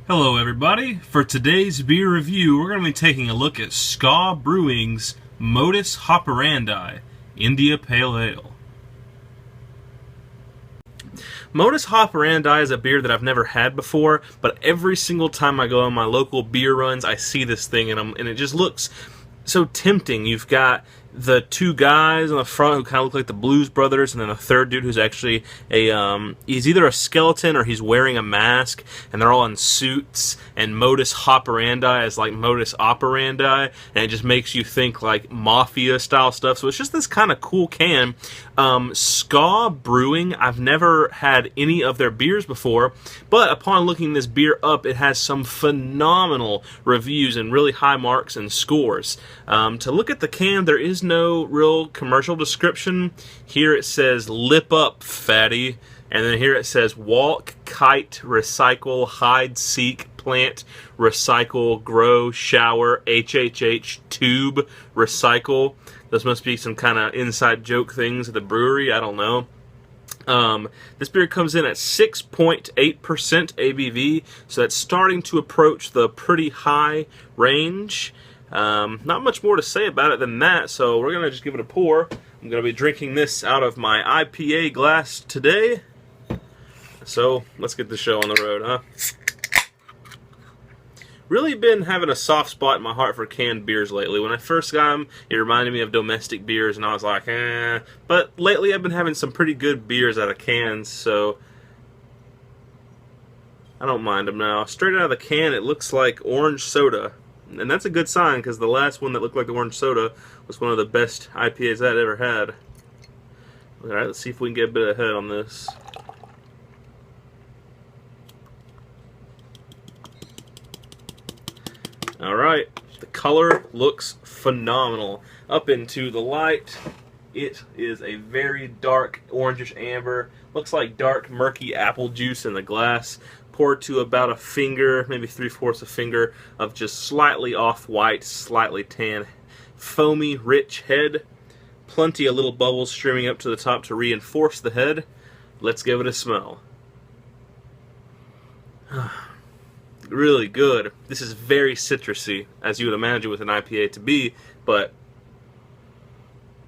Hello everybody, for today's beer review we're going to be taking a look at Ska Brewing's Modus Hoperandi India Pale Ale. Modus Hoperandi is a beer that I've never had before, but every single time I go on my local beer runs I see this thing and it just looks so tempting. You've got the two guys on the front who kind of look like the Blues Brothers, and then a third dude who's actually he's either a skeleton or he's wearing a mask, and they're all in suits, and Modus Hoperandi is like modus operandi, and it just makes you think like mafia style stuff. So it's just this kind of cool can. Ska Brewing, I've never had any of their beers before, but upon looking this beer up, it has some phenomenal reviews and really high marks and scores. To look at the can, there is no real commercial description. Here it says, "Lip up, fatty," and then here it says, "Walk, kite, recycle, hide, seek, plant, recycle, grow, shower, HHH, tube, recycle." Those must be some kind of inside joke things at the brewery, I don't know. This beer comes in at 6.8% ABV, so that's starting to approach the pretty high range. Not much more to say about it than that, so we're going to just give it a pour. I'm going to be drinking this out of my IPA glass today. So, let's get the show on the road, huh? Really been having a soft spot in my heart for canned beers lately. When I first got them, it reminded me of domestic beers, and I was like, eh. But lately I've been having some pretty good beers out of cans, so I don't mind them now. Straight out of the can, it looks like orange soda. And that's a good sign, because the last one that looked like orange soda was one of the best IPAs I'd ever had. Alright, let's see if we can get a bit ahead on this. Alright, the color looks phenomenal. Up into the light, it is a very dark orangish amber. Looks like dark murky apple juice in the glass. Poured to about a finger, maybe 3/4 a finger of just slightly off-white, slightly tan, foamy, rich head. Plenty of little bubbles streaming up to the top to reinforce the head. Let's give it a smell. Really good. This is very citrusy, as you would imagine with an IPA to be, but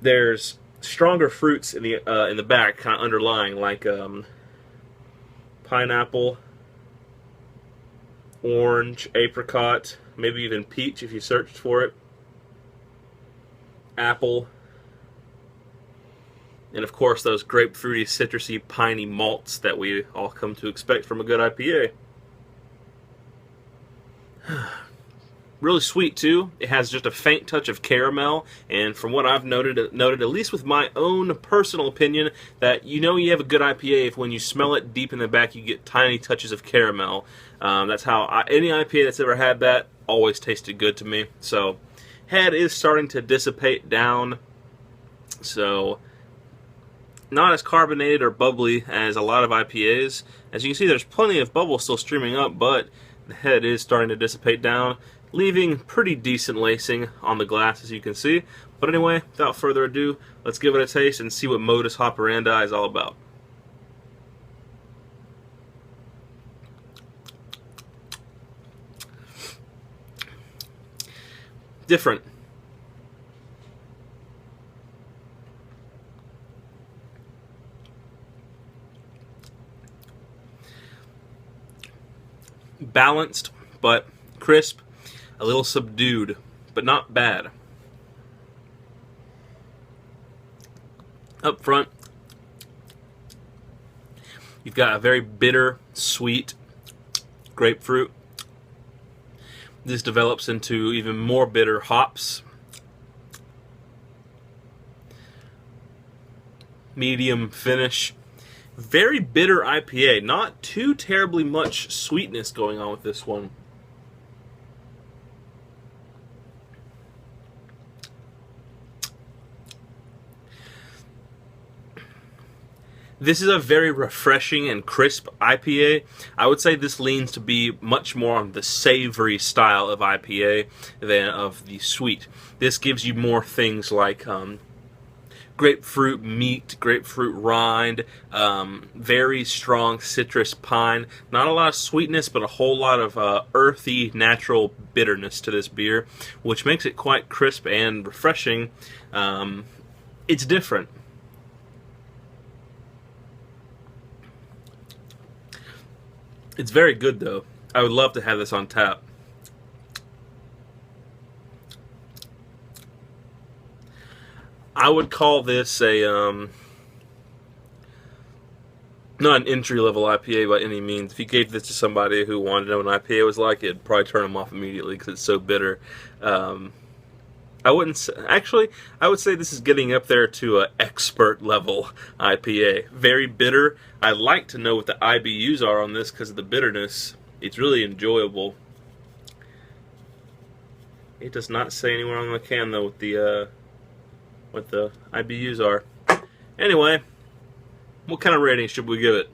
there's stronger fruits in the back, kind of underlying, like pineapple, orange, apricot, maybe even peach if you searched for it, apple, and of course those grapefruity, citrusy, piney malts that we all come to expect from a good IPA. Really sweet too. It has just a faint touch of caramel, and from what I've noted at least with my own personal opinion, that you know you have a good IPA if when you smell it deep in the back you get tiny touches of caramel. That's how any IPA that's ever had that always tasted good to me. So head is starting to dissipate down, so not as carbonated or bubbly as a lot of IPAs. As you can see, there's plenty of bubbles still streaming up, but the head is starting to dissipate down, leaving pretty decent lacing on the glass, as you can see. But anyway, without further ado, let's give it a taste and see what Modus Hoperandi is all about. Different. Balanced, but crisp, a little subdued, but not bad. Up front, you've got a very bitter, sweet grapefruit. This develops into even more bitter hops. Medium finish. Very bitter IPA. Not too terribly much sweetness going on with this one. This is a very refreshing and crisp IPA. I would say this leans to be much more on the savory style of IPA than of the sweet. This gives you more things like grapefruit meat, grapefruit rind, very strong citrus pine. Not a lot of sweetness, but a whole lot of earthy, natural bitterness to this beer, which makes it quite crisp and refreshing. It's different. It's very good, though. I would love to have this on tap. I would call this a not an entry-level IPA by any means. If you gave this to somebody who wanted to know what an IPA was like, it'd probably turn them off immediately because it's so bitter. I wouldn't say, actually, I would say this is getting up there to an expert-level IPA. Very bitter. I'd like to know what the IBUs are on this because of the bitterness. It's really enjoyable. It does not say anywhere on the can, though, what the IBUs are. Anyway, what kind of rating should we give it?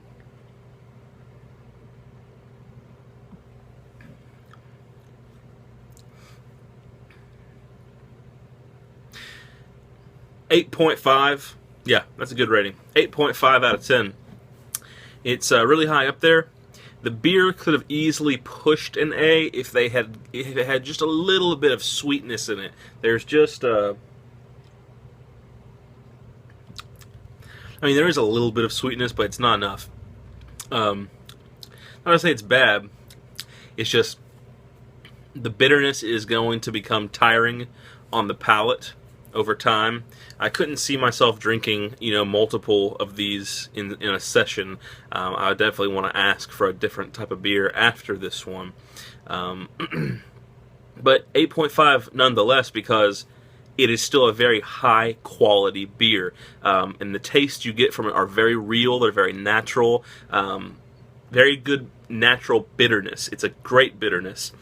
.5. Yeah, that's a good rating. 8.5 out of 10. It's really high up there. The beer could have easily pushed an A if it had just a little bit of sweetness in it. There's just I mean, there is a little bit of sweetness, but it's not enough. Not to say it's bad. It's just the bitterness is going to become tiring on the palate over time. I couldn't see myself drinking, multiple of these in a session. I would definitely want to ask for a different type of beer after this one. But 8.5 nonetheless, because it is still a very high quality beer. And the tastes you get from it are very real, they're very natural, very good natural bitterness. It's a great bitterness.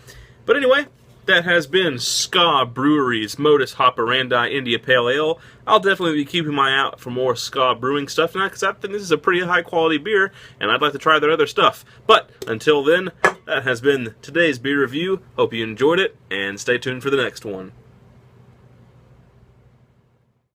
But anyway, that has been Ska Brewery's Modus Hoperandi India Pale Ale. I'll definitely be keeping my eye out for more Ska Brewing stuff now, because I think this is a pretty high quality beer, and I'd like to try their other stuff. But until then, that has been today's beer review. Hope you enjoyed it, and stay tuned for the next one.